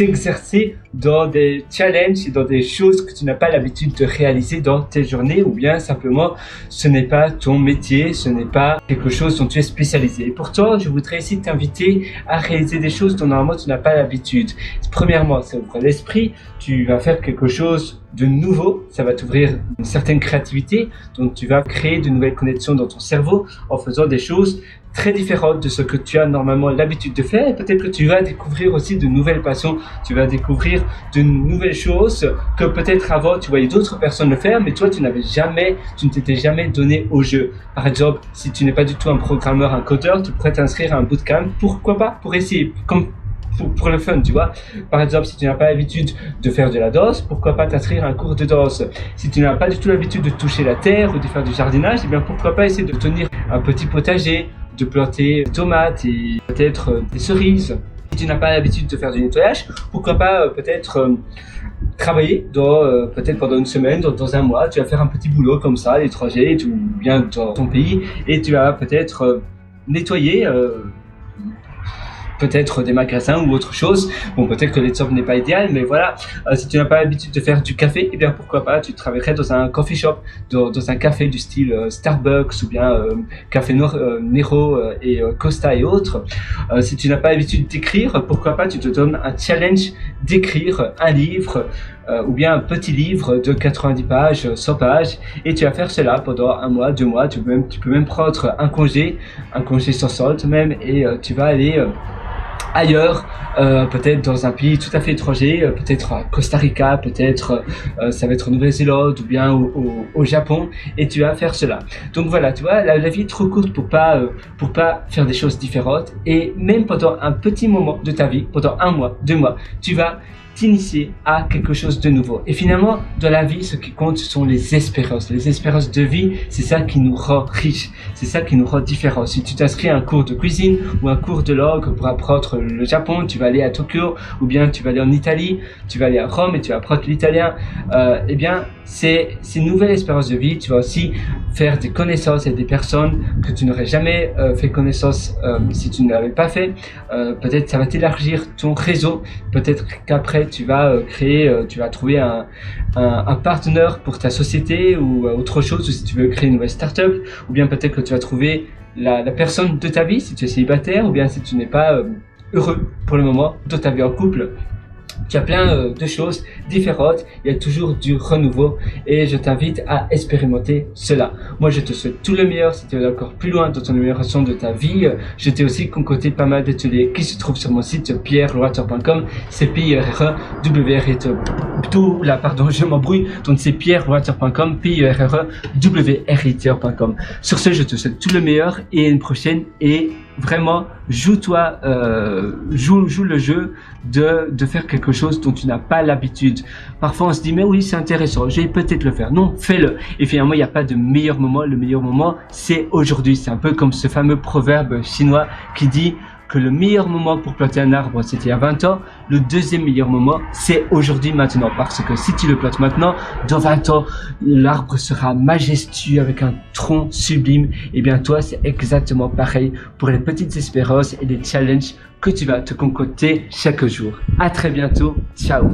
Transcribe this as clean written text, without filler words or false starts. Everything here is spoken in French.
s'exercer dans des challenges et dans des choses que tu n'as pas l'habitude de réaliser dans tes journées, ou bien simplement ce n'est pas ton métier, ce n'est pas quelque chose dont tu es spécialisé. Et pourtant, je voudrais ici t'inviter à réaliser des choses dont normalement tu n'as pas l'habitude. Premièrement, ça ouvre l'esprit, tu vas faire quelque chose de nouveau, ça va t'ouvrir une certaine créativité, donc tu vas créer de nouvelles connexions dans ton cerveau en faisant des choses très différentes de ce que tu as normalement l'habitude de faire. Et peut-être que tu vas découvrir aussi de nouvelles passions, tu vas découvrir de nouvelles choses que peut-être avant tu voyais d'autres personnes le faire, mais toi tu ne t'étais jamais donné au jeu. Par exemple, si tu n'es pas du tout un programmeur, un codeur, tu pourrais t'inscrire à un bootcamp, pourquoi pas, pour essayer, comme pour le fun, tu vois. Par exemple, si tu n'as pas l'habitude de faire de la danse, pourquoi pas t'inscrire à un cours de danse. Si tu n'as pas du tout l'habitude de toucher la terre ou de faire du jardinage, eh bien pourquoi pas essayer de tenir un petit potager, de planter des tomates et peut-être des cerises. Si tu n'as pas l'habitude de faire du nettoyage, pourquoi pas peut-être travailler peut-être pendant une semaine, dans un mois, tu vas faire un petit boulot comme ça, à l'étranger, ou bien dans ton pays, et tu vas peut-être nettoyer peut-être des magasins ou autre chose. Bon, peut-être que l'exemple n'est pas idéal, mais voilà, si tu n'as pas l'habitude de faire du café, eh bien pourquoi pas, tu travaillerais dans un coffee shop, dans un café du style Starbucks ou bien Café Nero et Costa et autres. Si tu n'as pas l'habitude d'écrire, pourquoi pas tu te donnes un challenge d'écrire un livre ou bien un petit livre de 90 pages, 100 pages, et tu vas faire cela pendant un mois, 2 mois, tu peux même prendre un congé sans solde même, et tu vas aller ailleurs, peut-être dans un pays tout à fait étranger, peut-être à Costa Rica, peut-être ça va être en Nouvelle-Zélande ou bien au Japon, et tu vas faire cela. Donc voilà, tu vois, la vie est trop courte pour pas faire des choses différentes, et même pendant un petit moment de ta vie, pendant 1 mois, 2 mois, tu vas t'initier à quelque chose de nouveau. Et finalement, dans la vie, ce qui compte, ce sont les espérances. Les espérances de vie, c'est ça qui nous rend riches. C'est ça qui nous rend différents. Si tu t'inscris à un cours de cuisine ou un cours de langue pour apprendre le Japon, tu vas aller à Tokyo, ou bien tu vas aller en Italie, tu vas aller à Rome et tu vas apprendre l'italien. Eh bien, c'est une nouvelle espérance de vie. Tu vas aussi faire des connaissances avec des personnes que tu n'aurais jamais fait connaissance si tu ne l'avais pas fait. Peut-être ça va t'élargir ton réseau. Peut-être qu'après tu vas tu vas trouver un partenaire pour ta société ou autre chose, ou si tu veux créer une nouvelle start-up, ou bien peut-être que tu vas trouver la personne de ta vie si tu es célibataire, ou bien si tu n'es pas heureux pour le moment dans ta vie en couple. Tu as plein de choses différentes, il y a toujours du renouveau, et je t'invite à expérimenter cela. Moi, je te souhaite tout le meilleur. Si tu veux encore plus loin dans ton amélioration de ta vie, je t'ai aussi concocté pas mal d'ateliers qui se trouvent sur mon site pierreloiter.com. C'est je m'embrouille. Donc c'est pierreloiter.com, pierreloiter.com. Sur ce, je te souhaite tout le meilleur et à une prochaine, et vraiment joue le jeu de faire quelque chose dont tu n'as pas l'habitude. Parfois on se dit mais oui, c'est intéressant, je vais peut-être le faire. Non, fais-le. Et finalement, il n'y a pas de meilleur moment. Le meilleur moment, c'est aujourd'hui. C'est un peu comme ce fameux proverbe chinois qui dit que le meilleur moment pour planter un arbre, c'était il y a 20 ans. Le deuxième meilleur moment, c'est aujourd'hui, maintenant. Parce que si tu le plantes maintenant, dans 20 ans, l'arbre sera majestueux avec un tronc sublime. Et bien toi, c'est exactement pareil pour les petites espérances et les challenges que tu vas te concocter chaque jour. À très bientôt. Ciao.